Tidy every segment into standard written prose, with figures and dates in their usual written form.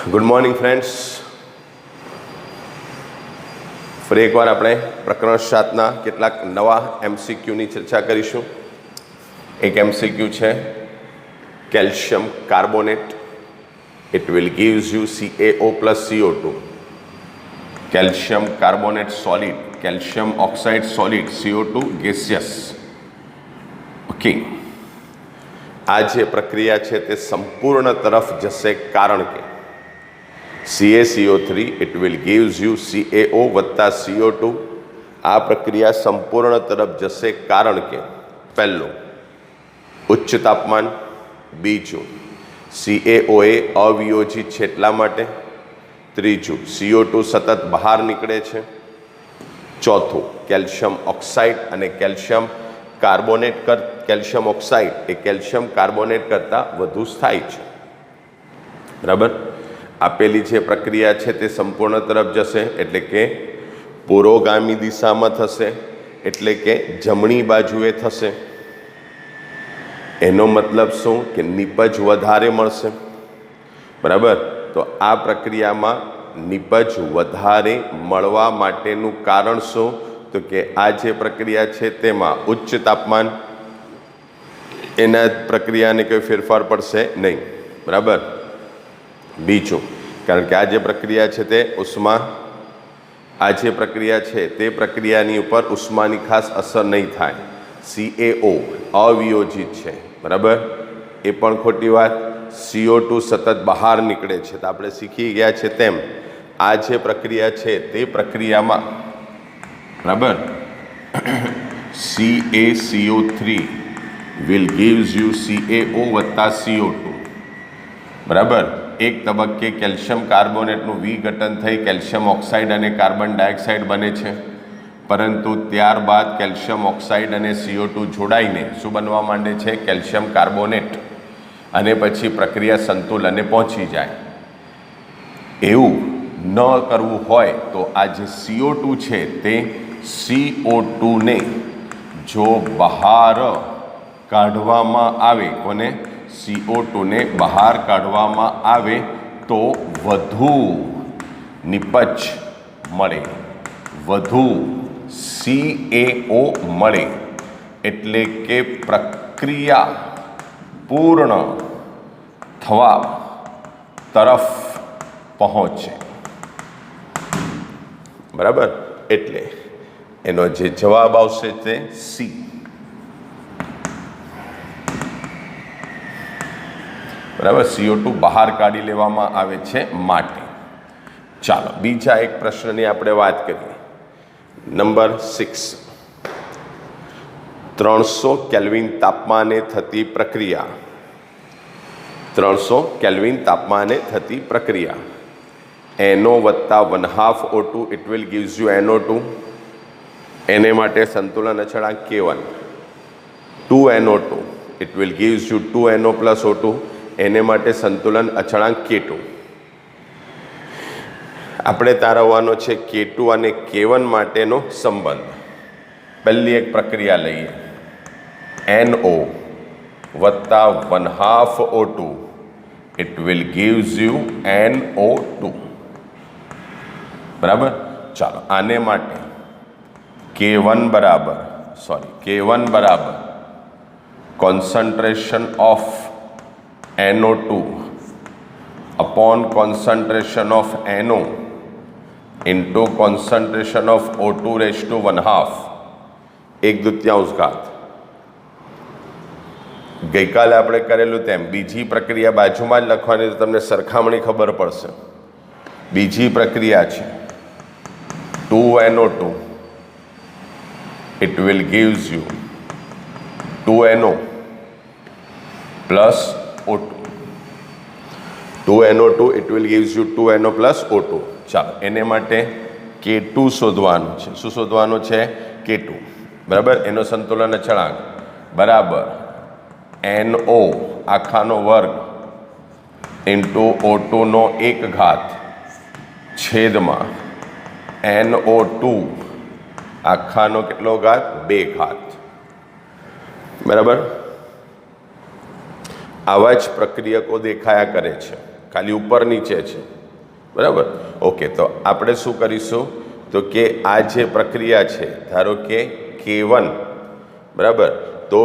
Good morning friends. ફરી એકવાર આપણે પ્રકરણ 7ના કેટલાક નવા એમસીક્યુની ચર્ચા કરીશું. એક એમસીક્યુ છે calcium carbonate. It will gives you CaO plus CO2. Calcium carbonate solid, calcium oxide solid, CO2 gaseous. Okay, આ જે પ્રક્રિયા છે તે સંપૂર્ણ તરફ જશે કારણ કે CaCO3 it will gives you CaO વત્તા CO2. આ પ્રક્રિયા સંપૂર્ણ તરફ જશે કારણ કે પહેલું ઉચ્ચ તાપમાન, બીજું CaO એ અવિયોજિત છે એટલા માટે, ત્રીજું CO2 સતત બહાર નીકળે છે, ચોથું કેલ્શિયમ ઓક્સાઇડ અને કેલ્શિયમ કાર્બોનેટ કેલ્શિયમ ઓક્સાઇડ એ કેલ્શિયમ કાર્બોનેટ કરતાં વધુ સ્થાયી છે. બરાબર. આપેલી જે પ્રક્રિયા છે તે સંપૂર્ણ તરફ જશે એટલે કે પુરોગામી દિશામાં થશે, એટલે કે જમણી બાજુએ થશે. એનો મતલબ શું કે નિપજ વધારે મળશે. બરાબર. તો આ પ્રક્રિયામાં નિપજ વધારે મળવા માટેનું કારણ શું? તો કે આ જે પ્રક્રિયા છે તેમાં ઉચ્ચ તાપમાન, એના પ્રક્રિયાને કોઈ ફેરફાર પડશે નહીં. બરાબર. બીજું, કારણ કે આ જે પ્રક્રિયા છે તે આ જે પ્રક્રિયા છે તે પ્રક્રિયાની ઉપર ઉષ્માની ખાસ અસર નહીં થાય. CaO અવિયોજિત છે. બરાબર. એ પણ ખોટી વાત. CO2 સતત બહાર નીકળે છે. તો આપણે શીખી ગયા છે તેમ આ જે પ્રક્રિયા છે તે પ્રક્રિયામાં બરાબર CaCO3 will gives you CaO વત્તા CO2. બરાબર. એક તબક્કે કેલ્શિયમ કાર્બોનેટનું વિઘટન થઈ કેલ્શિયમ ઓક્સાઇડ અને કાર્બન ડાયોક્સાઇડ બને છે, પરંતુ ત્યારબાદ કેલ્શિયમ ઓક્સાઇડ અને CO2 જોડાઈને શું બનવા માંડે છે? Calcium carbonate. અને પછી પ્રક્રિયા સંતુલને પહોંચી જાય. એવું ન કરવું હોય તો આ જે CO2 છે તે CO2 ને જો બહાર કાઢવામાં આવે, કોને? CO2 ને બહાર કાઢવામાં આવે તો વધુ નિપજ મળે, વધુ CaO મળે, એટલે કે પ્રક્રિયા પૂર્ણ થવા તરફ પહોંચે. બરાબર. એટલે એનો જે જવાબ આવશે તે C. બરાબર. CO2 બહાર કાઢી લેવામાં આવે છે માટે. ચાલો બીજા એક પ્રશ્નની આપણે વાત કરીએ. નંબર 6. 300 કેલ્વિન તાપમાને થતી પ્રક્રિયા. 300 કેલ્વિન તાપમાને થતી પ્રક્રિયા. NO વત્તા 1/2 O2 it will gives you NO2. એને માટે સંતુલન અચળાંક K1. 2NO2 it will gives you 2NO plus O2. એને માટે સંતુલન અચળાંક K2. આપણે તારવવાનો છે K2 અને K1 માટેનો સંબંધ. પહેલી એક પ્રક્રિયા લઈએ. NO વત્તા 1/2 O2 it will gives you NO2. બરાબર. ચાલો આને માટે K1 બરાબર concentration of NO2 upon concentration of NO into concentration of O2 raised to 1/2, 1/2 ઘાત. ગઈકાલે આપણે કરેલું તેમ બીજી પ્રક્રિયા બાજુમાં જ લખવાની, તો તમને સરખામણી ખબર પડશે. બીજી પ્રક્રિયા છે 2NO2 it will gives you 2NO plus O2. 2NO2 it will gives you 2NO plus O2. ચાલો એને માટે K2 શોધવાનું છે. શું શોધવાનું છે? K2. બરાબર. એનો સંતુલન અચળાંક બરાબર NO આખાનો વર્ગ ઇન્ટુ O2 નો 1 ઘાત છેદમાં NO2 આખાનો કેટલો ઘાત? 2 ઘાત. બરાબર. આવા જ પ્રક્રિયકો દેખાયા કરે છે. ખાલી ઉપર નીચે છે, બરાબર. ઓકે, તો આપણે શું કરીશું તો કે આ જે પ્રક્રિયા છે, ધારો કે K1, બરાબર, તો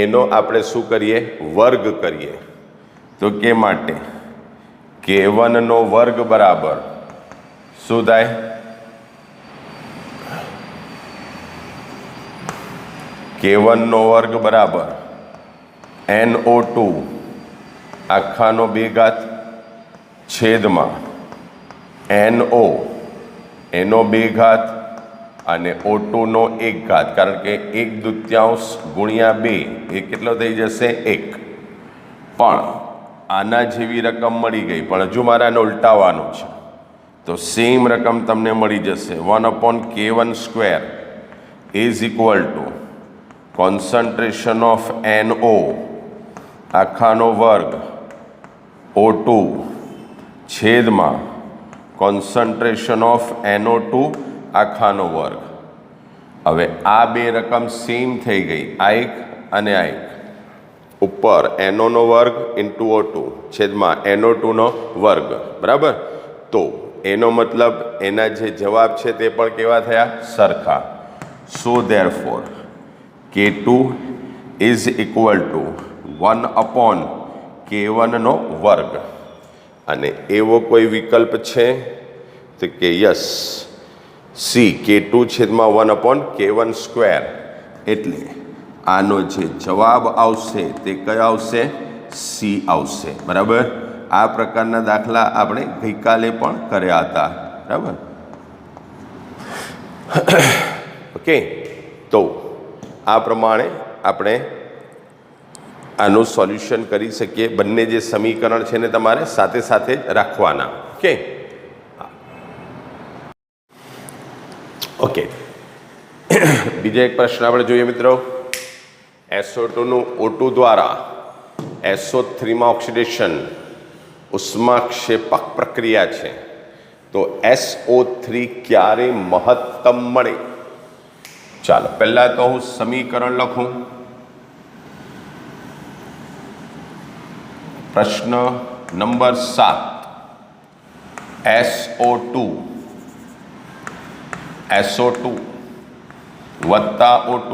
એનો આપણે શું કરીએ, વર્ગ કરીએ. તો કે માટે K1 નો વર્ગ બરાબર શું થાય, K1 નો વર્ગ બરાબર NO2 આખાનો 2 ઘાત છેદમાં NO એનો 2 ઘાત અને O2 નો 1 ઘાત, કારણ કે 1/2 ગુણ્યા 2 એ કેટલો થઈ જશે 1. પણ આના જેવી રકમ મળી ગઈ, પણ હજુ મારે આને ઉલટાવવાનું છે. તો સેમ રકમ તમને મળી જશે 1/K1² is equal two concentration of NO આખાનો વર્ગ O2 છેદમાં કોન્સન્ટ્રેશન ઓફ NO2 આખાનો વર્ગ. હવે આ 2 રકમ સેમ થઈ ગઈ, આ 1 અને આ 1. ઉપર NO નો વર્ગ ઇન્ટુ O2 છેદમાં NO2 નો વર્ગ, બરાબર. તો એનો મતલબ એના જે જવાબ છે તે પણ કેવા થયા, સરખા. So therefore K2 is equal to 1/K1 નો વર્ગ. અને એવો કોઈ વિકલ્પ છે તો કે યસ, સી, K2 છેદમાં 1/K1². એટલે આનો જે જવાબ આવશે તે કયો આવશે, સી આવશે, બરાબર. આ પ્રકારના દાખલા આપણે ગઈકાલે પણ કર્યા હતા, બરાબર. ઓકે, તો આ પ્રમાણે આપણે આનું સોલ્યુશન કરી શકીએ. બંને જે સમીકરણ છે ને તમારે સાથે સાથે જ રાખવાના. ઓકે ઓકે બીજો એક પ્રશ્ન આપણે જોઈએ મિત્રો. SO2 નું O2 દ્વારા SO3 માં ઓક્સિડેશન ઉષ્માક્ષેપક પ્રક્રિયા છે. તો SO3 ક્યારે મહત્તમ મળે? ચાલો પહેલા તો હું સમીકરણ લખું. પ્રશ્ન નંબર 7, SO2 વત્તા O2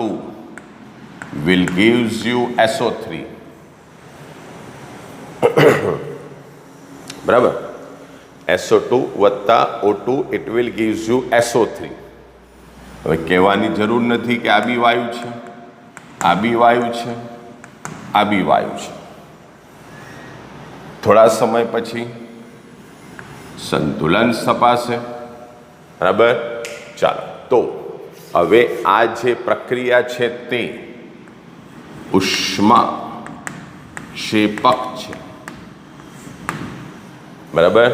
will gives you SO3. બરાબર. SO2 વત્તા O2 it will gives you SO3. હવે કહેવાની જરૂર નથી કે આ બી વાયુ છે, આ બી વાયુ છે, આ બી વાયુ છે. થોડા સમય પછી સંતુલન સ્થપાશે, બરાબર. ચાલો, તો હવે આ જે પ્રક્રિયા છે તે ઉષ્માક્ષેપક છે, બરાબર.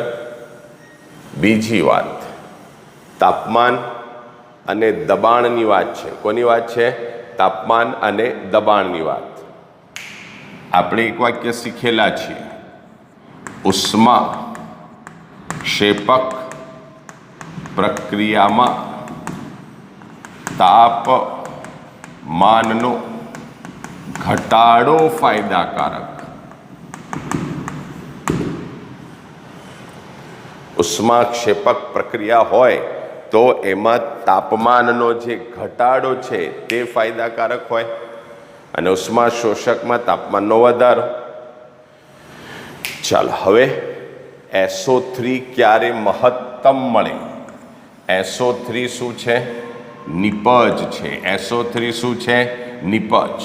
બીજી વાત તાપમાન અને દબાણની વાત છે. કોની વાત છે? તાપમાન અને દબાણની વાત. આપણે એક વાક્ય શીખેલા છીએ, ઉષ્માક્ષેપક પ્રક્રિયામાં તાપમાનનો ઘટાડો ફાયદાકારક. ઉષ્માક્ષેપક પ્રક્રિયા હોય તો એમાં તાપમાનનો જે ઘટાડો છે તે ફાયદાકારક હોય, અને ઉષ્મા શોષકમાં તાપમાનનો વધારો. ચાલો, હવે SO3 ક્યારે મહત્તમ મળે? SO3 શું છે? નિપજ છે. SO3 શું છે? નિપજ.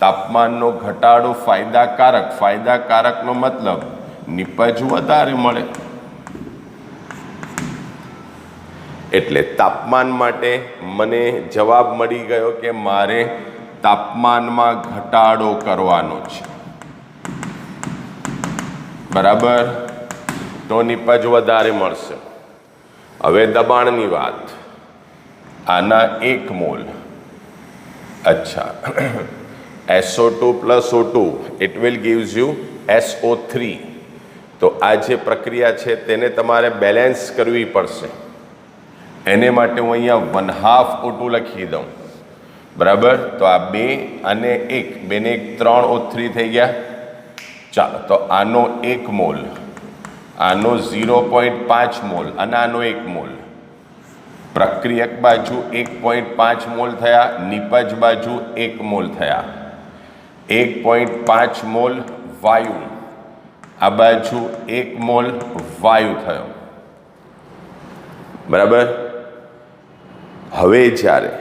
તાપમાનનો ઘટાડો ફાયદાકારક. ફાયદાકારકનો મતલબ નિપજ વધારે મળે. એટલે તાપમાન માટે મને જવાબ મળી ગયો કે મારે તાપમાનમાં ઘટાડો કરવાનો છે, બરાબર. તો નિપજ વધારે મળશે. હવે દબાણની વાત. આના 1 મોલ, અચ્છા, SO2 plus O2 it will gives you SO3. તો આ જે પ્રક્રિયા છે તેને તમારે બેલેન્સ કરવી પડશે. એને માટે હું અહીંયા 1/2 O2 લખી દઉં, બરાબર. તો આ 2 અને 1, 2 ને 1 3 O3 થઈ ગયા. ચાલો, તો આનો 1 મોલ આનો 0.5 મોલ અને આનો 1 મોલ. પ્રક્રિયક બાજુ 1.5 મોલ થયા, નિપજ બાજુ 1 મોલ થયા. 1.5 મોલ વાયુ, આ બાજુ 1 મોલ વાયુ થયો. બરાબર. હવે જ્યારે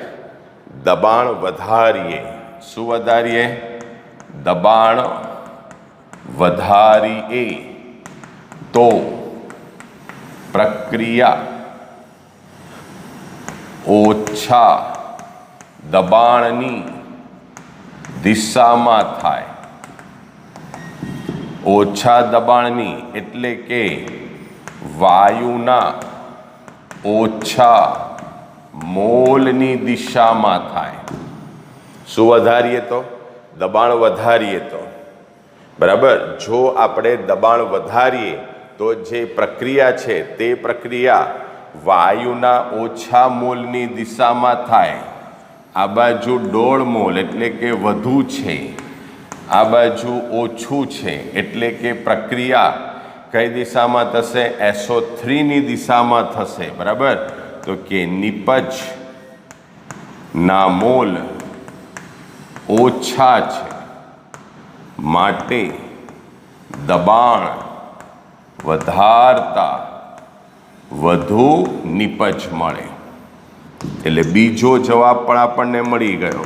દબાણ વધારીએ, શું વધારીએ? દબાણ વધારીએ તો પ્રક્રિયા ઓછા દબાણની દિશામાં થાય. ઓછા દબાણની એટલે કે વાયુના ઓછા મોલની દિશામાં થાય. શું વધારીએ તો? દબાણ વધારીએ તો. બરાબર. જો આપણે દબાણ વધારીએ તો જે પ્રક્રિયા છે તે પ્રક્રિયા વાયુના ઓછા મોલની દિશામાં થાય. આ બાજુ 1.5 મોલ એટલે કે વધુ છે, આ બાજુ ઓછું છે એટલે કે પ્રક્રિયા કઈ દિશામાં થશે? SO3ની દિશામાં થશે. બરાબર. તો કે નિપજ ના મોલ ઓછા છે માટે દબાણ વધારતા વધુ નિપજ મળે. એટલે બીજો જવાબ પણ આપણને મળી ગયો.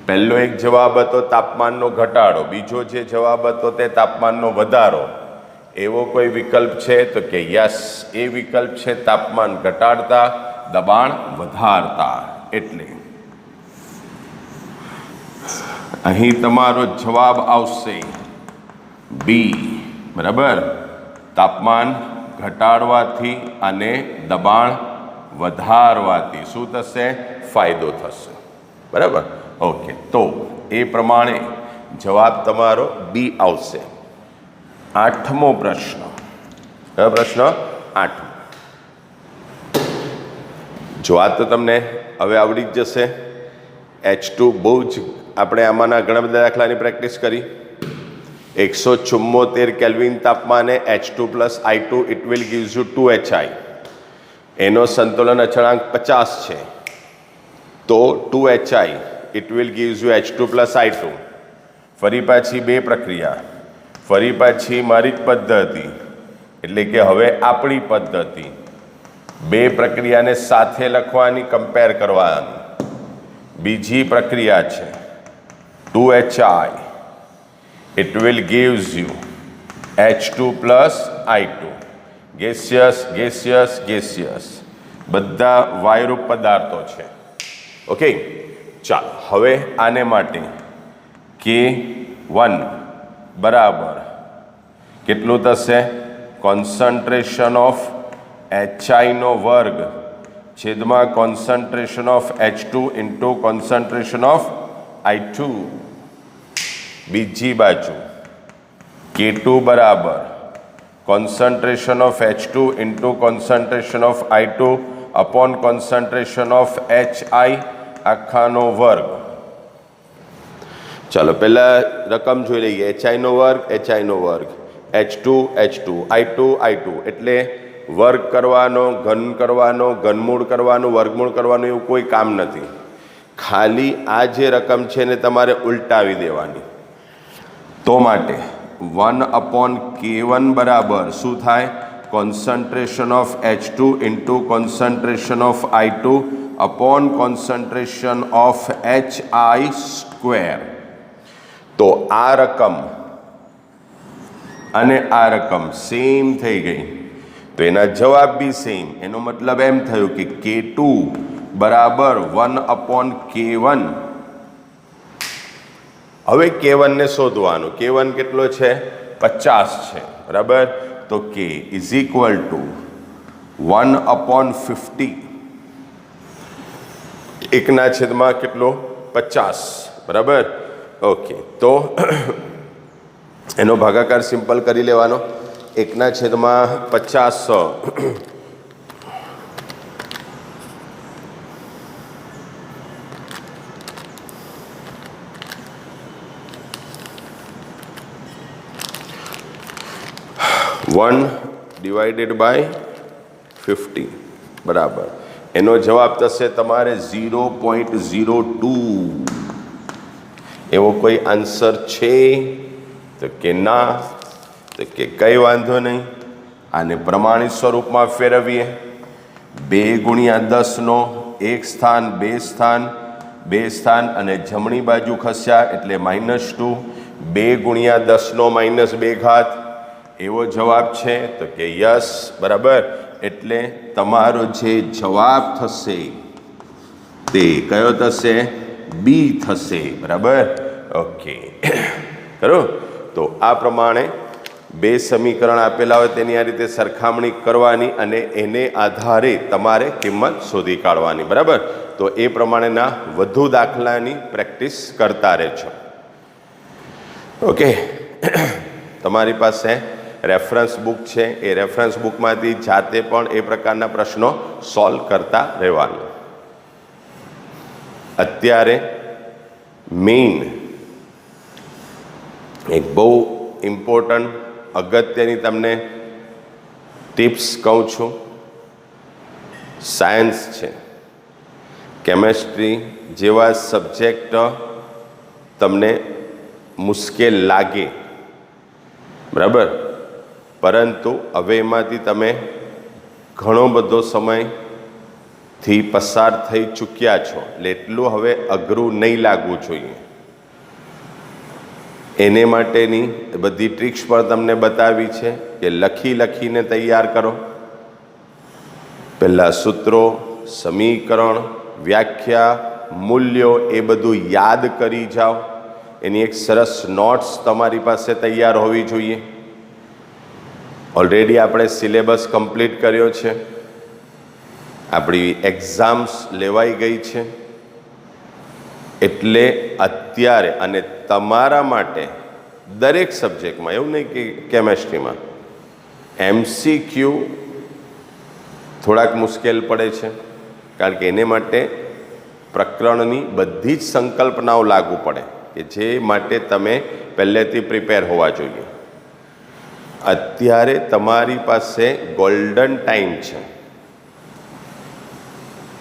પહેલો એક જવાબ હતો તાપમાનનો ઘટાડો, બીજો જે જવાબ હતો તે તાપમાનનો વધારો. એવો કોઈ વિકલ્પ છે? તો કે યસ, એ વિકલ્પ છે તાપમાન ઘટાડતા દબાણ વધારતા. એટલે અહીં તમારો જવાબ આવશે બી. બરાબર. તાપમાન ઘટાડવાથી અને દબાણ વધારવાથી શું થશે? ફાયદો થશે. બરાબર. ઓકે. તો એ પ્રમાણે જવાબ તમારો બી આવશે. 8મો પ્રશ્ન. કયો પ્રશ્ન? 8. જો આ તો તમને હવે આવડી જ જશે. H2 બહુ જ આપણે આમાંના ઘણા બધા દાખલાની પ્રેક્ટિસ કરી. 174 કેલ્વિન તાપમાને H2 plus I2 it will gives you 2HI. એનો સંતુલન અચળાંક 50 છે. તો 2HI it will gives you H2 plus I2. ફરી પાછી બે પ્રક્રિયા, ફરી પાછી મારી જ પદ્ધતિ એટલે કે હવે આપણી પદ્ધતિ. બે પ્રક્રિયાને સાથે લખવાની, કમ્પેર કરવાની. બીજી પ્રક્રિયા છે 2HI it will gives you H2 plus I2. Gaseous gaseous gaseous બધા વાયુરૂપ પદાર્થો છે. ઓકે. ચાલો હવે આને માટે K1 બરાબર કેટલું થશે? કોન્સન્ટ્રેશન ઓફ HI નો વર્ગ છેદમાં concentration of H2 into concentration of I2. બીજી બાજુ K2 બરાબર concentration of H2 into concentration of I2 upon concentration of HI આખાનો વર્ગ. ચાલો પહેલા રકમ જોઈ લઈએ. HI નો વર્ગ, HI નો વર્ગ, H2 H2, I2 I2. એટલે વર્ગ કરવાનો, ઘન કરવાનો, ઘનમૂળ કરવાનું, વર્ગમૂળ કરવાનું એવું કોઈ કામ નથી. ખાલી આ જે રકમ છે ને તમારે ઉલટાવી દેવાની. તો માટે 1/K1 બરાબર શું થાય? Concentration of H2 into concentration of I2 upon concentration of HI square. તો આ રકમ અને આ રકમ સેમ થઈ ગઈ, તો એના જવાબ બી સેમ. એનો મતલબ એમ થયું કે K2 બરાબર 1/K1. હવે K1 ને શોધવાનું. K1 કેટલો છે? 50 છે. બરાબર. તો K ઇઝ ઇક્વલ ટુ 1/50. 1/50 કેટલો? 50. બરાબર. ઓકે. તો એનો ભાગાકાર સિમ્પલ કરી લેવાનો. 1/50 1 1/50 બરાબર. એનો જવાબ થશે તમારે 0.02. એવો કોઈ આન્સર છે તો કે ના, તો કે કંઈ વાંધો નહીં. આને પ્રમાણિત સ્વરૂપમાં ફેરવીએ. 2 × 10 એક સ્થાન, 2 સ્થાન, 2 સ્થાન અને જમણી બાજુ ખસ્યા એટલે -2. 2 × 10 - 2 ઘાત એવો જવાબ છે તો કે યસ બરાબર. એટલે તમારો જે જવાબ થશે તે કયો થશે? બી થશે બરાબર. ઓકે ખરું. તો આ પ્રમાણે 2 સમીકરણ આપેલા હોય તેની આ રીતે સરખામણી કરવાની અને એને આધારે તમારે કિંમત શોધી કાઢવાની બરાબર. તો એ પ્રમાણેના વધુ દાખલાની પ્રેક્ટિસ કરતા રહેજો. ઓકે તમારી પાસે રેફરન્સ બુક છે, એ રેફરન્સ બુકમાંથી જાતે પણ એ પ્રકારના પ્રશ્નો સોલ્વ કરતા રહેવાનું. અત્યારે મેઇન એક બહુ ઇમ્પોર્ટન્ટ અગત્યની તમને ટિપ્સ કહું છું. સાયન્સ છે, કેમેસ્ટ્રી જેવા સબ્જેક્ટ તમને મુશ્કેલ લાગે બરાબર, પરંતુ હવે એમાંથી તમે ઘણો બધો સમયથી પસાર થઈ ચૂક્યા છો એટલે એટલું હવે અઘરું નહીં લાગવું જોઈએ. એને માટેની બધી ટ્રિક્સ પણ તમને બતાવી છે કે લખીને તૈયાર કરો. પહેલાં સૂત્રો, સમીકરણ, વ્યાખ્યા, મૂલ્યો એ બધું યાદ કરી જાઓ. એની એક સરસ નોટ્સ તમારી પાસે તૈયાર હોવી જોઈએ. ઓલરેડી આપણે સિલેબસ કમ્પ્લીટ કર્યો છે, આપણી એક્ઝામ્સ લેવાઈ ગઈ છે. એટલે અત્યારે અને તમારા માટે દરેક સબ્જેક્ટમાં, એવું નહીં કે કેમેસ્ટ્રીમાં MCQ થોડાક મુશ્કેલ પડે છે, કારણ કે એને માટે પ્રકરણની બધી જ સંકલ્પનાઓ લાગુ પડે કે જે માટે તમે પહેલેથી પ્રિપેર હોવા જોઈએ. અત્યારે તમારી પાસે ગોલ્ડન ટાઈમ છે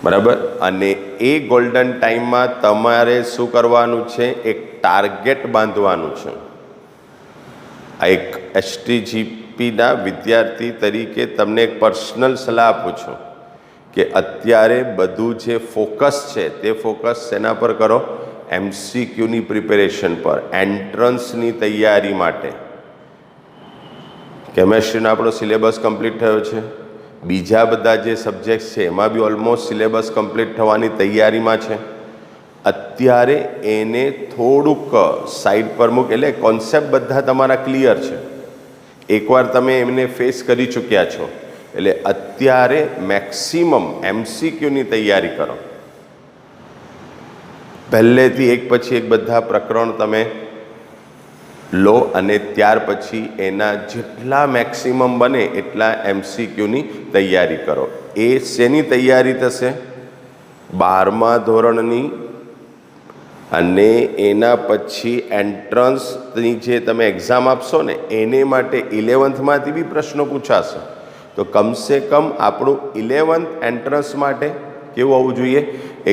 બરાબર. અને એ ગોલ્ડન ટાઈમમાં તમારે શું કરવાનું છે? એક ટાર્ગેટ બાંધવાનું છે. આ એક STGPના વિદ્યાર્થી તરીકે તમને એક પર્સનલ સલાહ આપું છું કે અત્યારે બધું જે ફોકસ છે તે ફોકસ શેના પર કરો? MCQની પ્રિપેરેશન પર, એન્ટ્રન્સની તૈયારી માટે. કેમેસ્ટ્રીનો આપણો સિલેબસ કમ્પ્લીટ થયો છે, બીજા બધા જે સબ્જેક્ટ્સ છે એમાં બી ઓલમોસ્ટ સિલેબસ કમ્પ્લીટ થવાની તૈયારીમાં છે. અત્યારે એને થોડુંક સાઈડ પર મૂક, એટલે કોન્સેપ્ટ બધા તમારા ક્લિયર છે, એકવાર તમે એમને ફેસ કરી ચૂક્યા છો. એટલે અત્યારે મેક્સિમમ MCQની તૈયારી કરો. પહેલેથી એક પછી એક બધા પ્રકરણ તમે લો અને ત્યાર પછી એના જેટલા મેક્સિમમ બને એટલા MCQની તૈયારી કરો. એ શેની તૈયારી થશે? 12મા ધોરણની અને એના પછી એન્ટ્રન્સની જે તમે એક્ઝામ આપશો ને એને માટે 11thમાંથી બી પ્રશ્નો પૂછાશે. તો કમસે કમ આપણું 11th એન્ટ્રન્સ માટે કેવું હોવું જોઈએ?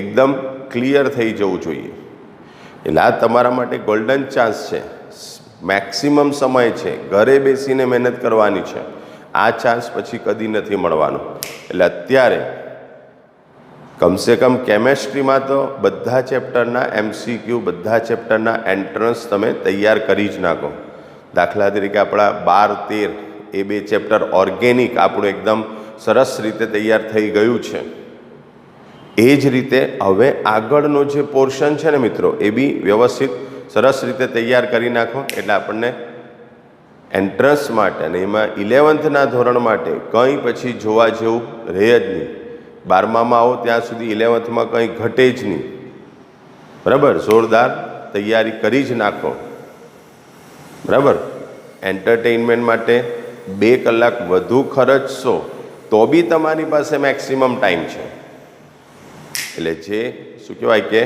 એકદમ ક્લિયર થઈ જવું જોઈએ. એટલે આ તમારા માટે ગોલ્ડન ચાન્સ છે, મેક્સિમમ સમય છે, ઘરે બેસીને મહેનત કરવાની છે. આ ચાન્સ પછી કદી નથી મળવાનો. એટલે અત્યારે કમસે કમ કેમેસ્ટ્રીમાં તો બધા ચેપ્ટરના MCQ, બધા ચેપ્ટરના એન્ટ્રન્સ તમે તૈયાર કરી જ નાખો. દાખલા તરીકે આપણા 12, 13 એ 2 ચેપ્ટર ઓર્ગેનિક આપણું એકદમ સરસ રીતે તૈયાર થઈ ગયું છે. એ જ રીતે હવે આગળનો જે પોર્શન છે ને મિત્રો, એ બી વ્યવસ્થિત સરસ રીતે તૈયાર કરી નાખો. એટલે આપણને એન્ટ્રન્સ માટે અને એમાં 11thના ધોરણ માટે કંઈ પછી જોવા જેવું રહે જ નહીં. 12મામાં આવો ત્યાં સુધી 11thમાં કંઈ ઘટે જ નહીં બરાબર. જોરદાર તૈયારી કરી જ નાખો બરાબર. એન્ટરટેઇનમેન્ટ માટે 2 કલાક વધુ ખર્ચશો તો બી તમારી પાસે મેક્સિમમ ટાઈમ છે. એટલે જે શું કહેવાય કે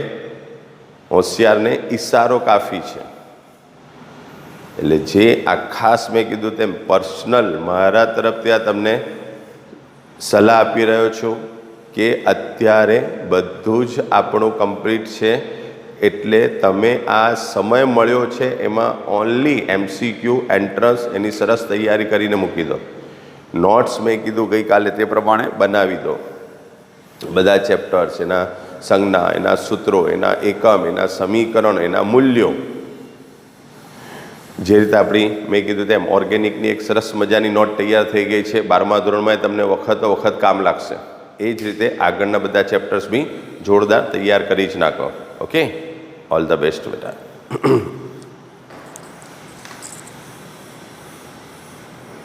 હોશિયારને ઈશારો કાફી છે. એટલે જે આ ખાસ મેં કીધું તેમ પર્સનલ મારા તરફથી આ તમને સલાહ આપી રહ્યો છું કે અત્યારે બધું જ આપણું કમ્પ્લીટ છે, એટલે તમે આ સમય મળ્યો છે એમાં ઓનલી MCQ એન્ટ્રન્સ એની સરસ તૈયારી કરીને મૂકી દો. નોટ્સ મેં કીધું ગઈકાલે તે પ્રમાણે બનાવી દો. બધા ચેપ્ટર્સ, એના સંજ્ઞા, એના સૂત્રો, એના એકમ, એના સમીકરણો, એના મૂલ્યો, જે રીતે આપણી મેં કીધું તેમ ઓર્ગેનિકની એક સરસ મજાની નોટ તૈયાર થઈ ગઈ છે. 12મા ધોરણમાં તમને વખતો વખત કામ લાગશે. એ જ રીતે આગળના બધા ચેપ્ટર્સ બી જોરદાર તૈયાર કરી જ નાખો. ઓકે, ઓલ ધ બેસ્ટ બેટા.